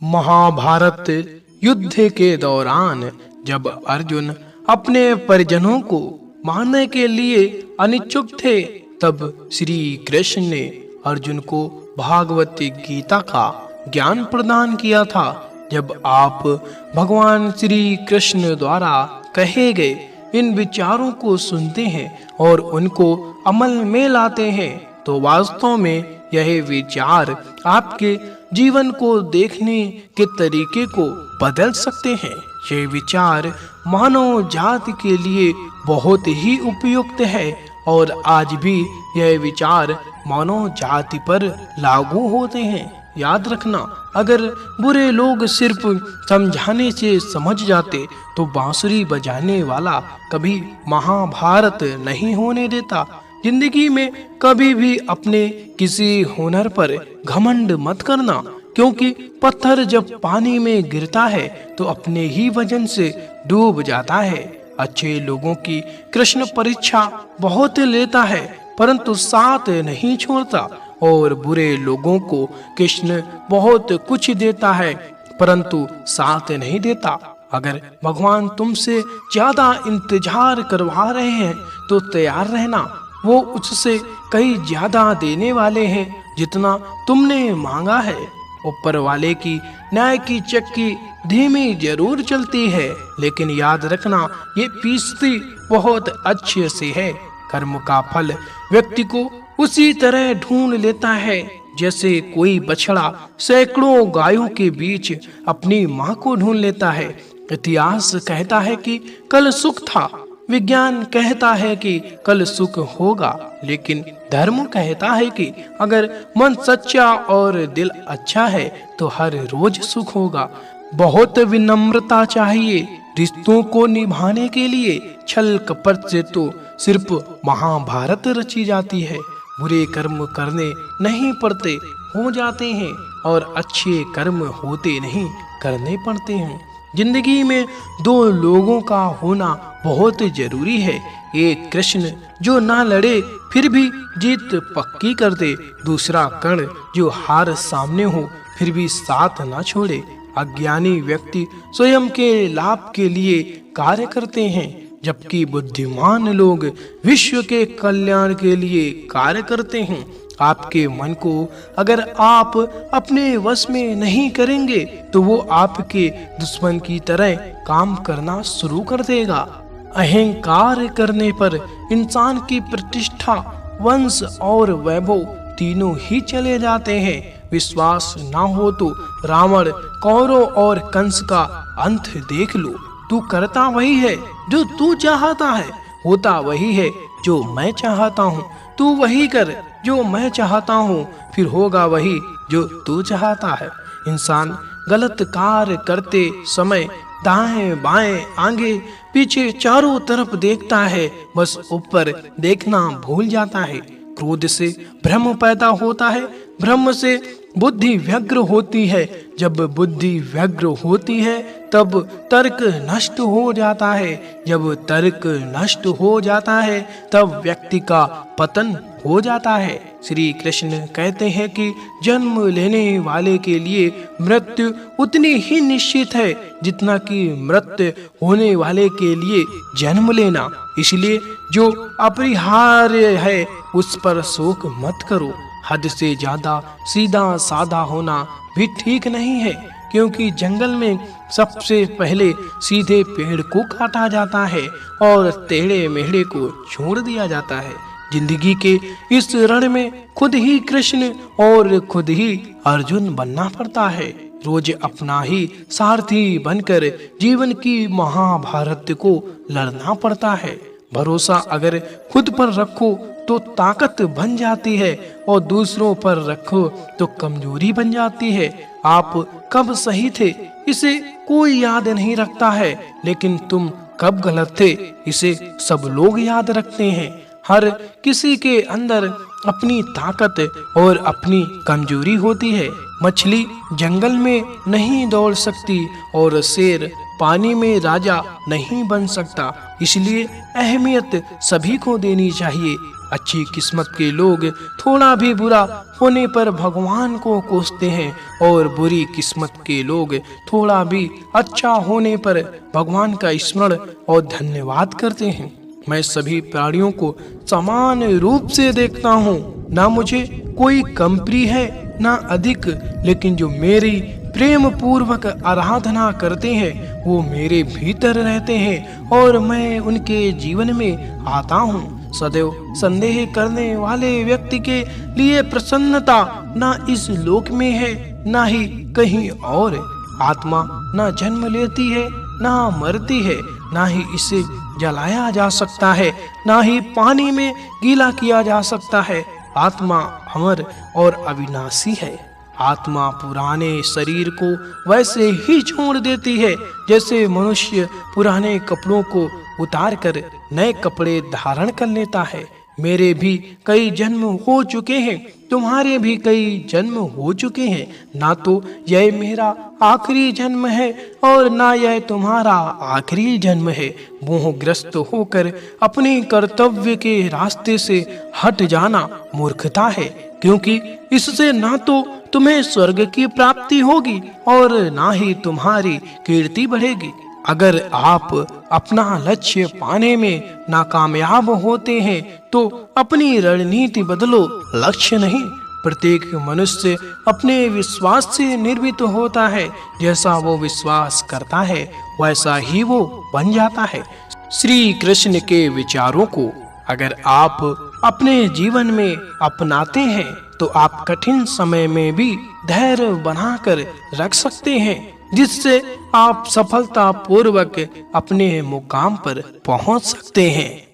महाभारत युद्ध के दौरान जब अर्जुन अपने परिजनों को मारने के लिए अनिच्छुक थे, तब श्री कृष्ण ने अर्जुन को भागवत गीता का ज्ञान प्रदान किया था। जब आप भगवान श्री कृष्ण द्वारा कहे गए इन विचारों को सुनते हैं और उनको अमल में लाते हैं, तो वास्तव में यह विचार आपके जीवन को देखने के तरीके को बदल सकते हैं। ये विचार मानव जाति के लिए बहुत ही उपयुक्त है और आज भी यह विचार मानव जाति पर लागू होते हैं। याद रखना, अगर बुरे लोग सिर्फ समझाने से समझ जाते तो बांसुरी बजाने वाला कभी महाभारत नहीं होने देता। जिंदगी में कभी भी अपने किसी हुनर पर घमंड मत करना, क्योंकि पत्थर जब पानी में गिरता है तो अपने ही वजन से डूब जाता है। अच्छे लोगों की कृष्ण परीक्षा बहुत लेता है, परंतु साथ नहीं छोड़ता, और बुरे लोगों को कृष्ण बहुत कुछ देता है, परंतु साथ नहीं देता। अगर भगवान तुमसे ज्यादा इंतजार करवा रहे हैं तो तैयार रहना, वो उससे कई ज्यादा देने वाले हैं जितना तुमने मांगा है। ऊपर वाले की न्याय की चक्की धीमी जरूर चलती है, लेकिन याद रखना ये पीसती बहुत अच्छे से है। कर्म का फल व्यक्ति को उसी तरह ढूंढ लेता है जैसे कोई बछड़ा सैकड़ों गायों के बीच अपनी माँ को ढूंढ लेता है। इतिहास कहता है कि कल सुख था, विज्ञान कहता है कि कल सुख होगा, लेकिन धर्म कहता है कि अगर मन सच्चा और दिल अच्छा है तो हर रोज सुख होगा। बहुत विनम्रता चाहिए रिश्तों को निभाने के लिए। छल कपट से तो सिर्फ महाभारत रची जाती है। बुरे कर्म करने नहीं पड़ते, हो जाते हैं, और अच्छे कर्म होते नहीं, करने पड़ते हैं। जिंदगी में दो लोगों का होना बहुत जरूरी है। एक कृष्ण जो ना लड़े फिर भी जीत पक्की कर दे, दूसरा कर्ण जो हार सामने हो फिर भी साथ ना छोड़े। अज्ञानी व्यक्ति स्वयं के लाभ के लिए कार्य करते हैं, जबकि बुद्धिमान लोग विश्व के कल्याण के लिए कार्य करते हैं। आपके मन को अगर आप अपने वश में नहीं करेंगे तो वो आपके दुश्मन की तरह काम करना शुरू कर देगा। अहंकार करने पर इंसान की प्रतिष्ठा, वंश और वैभव तीनों ही चले जाते हैं। विश्वास ना हो तो रावण, कौरव और कंस का अंत देख लो। तू करता वही है जो तू चाहता है, होता वही है जो मैं चाहता हूँ। तू वही कर जो मैं चाहता हूँ, फिर होगा वही जो तू चाहता है। इंसान गलत कार्य करते समय दाएं बाएं आगे पीछे चारों तरफ देखता है, बस ऊपर देखना भूल जाता है। क्रोध से भ्रम पैदा होता है, भ्रम से बुद्धि व्यग्र होती है, जब बुद्धि व्यग्र होती है तब तर्क नष्ट हो जाता है, जब तर्क नष्ट हो जाता है तब व्यक्ति का पतन हो जाता है। श्री कृष्ण कहते हैं कि जन्म लेने वाले के लिए मृत्यु उतनी ही निश्चित है जितना कि मृत्यु होने वाले के लिए जन्म लेना। इसलिए जो अपरिहार्य है उस पर शोक मत करो। हद से ज्यादा सीधा साधा होना भी ठीक नहीं है, क्योंकि जंगल में सबसे पहले सीधे पेड़ को काटा जाता है और टेढ़े मेढ़े को छोड़ दिया जाता है। जिंदगी के इस रण में खुद ही कृष्ण और खुद ही अर्जुन बनना पड़ता है। रोज अपना ही सारथी बनकर जीवन की महाभारत को लड़ना पड़ता है। भरोसा अगर खुद पर रखो तो ताकत बन जाती है, और दूसरों पर रखो तो कमजोरी बन जाती है। आप कब सही थे इसे कोई याद नहीं रखता है, लेकिन तुम कब गलत थे इसे सब लोग याद रखते हैं। हर किसी के अंदर अपनी ताकत और अपनी कमजोरी होती है। मछली जंगल में नहीं दौड़ सकती और शेर पानी में राजा नहीं बन सकता। इसलिए अहमियत सभी को देनी चाहिए। अच्छी किस्मत के लोग थोड़ा भी बुरा होने पर भगवान को कोसते हैं और बुरी किस्मत के लोग थोड़ा भी अच्छा होने पर भगवान का स्मरण और धन्यवाद करते हैं। मैं सभी प्राणियों को समान रूप से देखता हूँ, ना मुझे कोई कम प्रिय है ना अधिक, लेकिन जो मेरी प्रेम पूर्वक आराधना करते हैं वो मेरे भीतर रहते हैं और मैं उनके जीवन में आता हूँ। सदैव संदेह करने वाले व्यक्ति के लिए प्रसन्नता ना इस लोक में है ना ही कहीं और। आत्मा ना जन्म लेती है ना मरती है, ना ही इसे जलाया जा सकता है ना ही पानी में गीला किया जा सकता है। आत्मा अमर और अविनाशी है। आत्मा पुराने शरीर को वैसे ही छोड़ देती है जैसे मनुष्य पुराने कपड़ों को उतार कर नए कपड़े धारण कर लेता है। मेरे भी कई जन्म हो चुके हैं, तुम्हारे भी कई जन्म हो चुके हैं। ना तो यह मेरा आखिरी जन्म है और ना यह तुम्हारा आखिरी जन्म है। मोहग्रस्त होकर अपने कर्तव्य के रास्ते से हट जाना मूर्खता है, क्योंकि इससे ना तो तुम्हें स्वर्ग की प्राप्ति होगी और ना ही तुम्हारी कीर्ति बढ़ेगी। अगर आप अपना लक्ष्य पाने में नाकामयाब होते हैं तो अपनी रणनीति बदलो, लक्ष्य नहीं। प्रत्येक मनुष्य अपने विश्वास से निर्मित होता है। जैसा वो विश्वास करता है वैसा ही वो बन जाता है। श्री कृष्ण के विचारों को अगर आप अपने जीवन में अपनाते हैं तो आप कठिन समय में भी धैर्य बनाकर रख सकते हैं, जिससे आप सफलता पूर्वक अपने मुकाम पर पहुंच सकते हैं।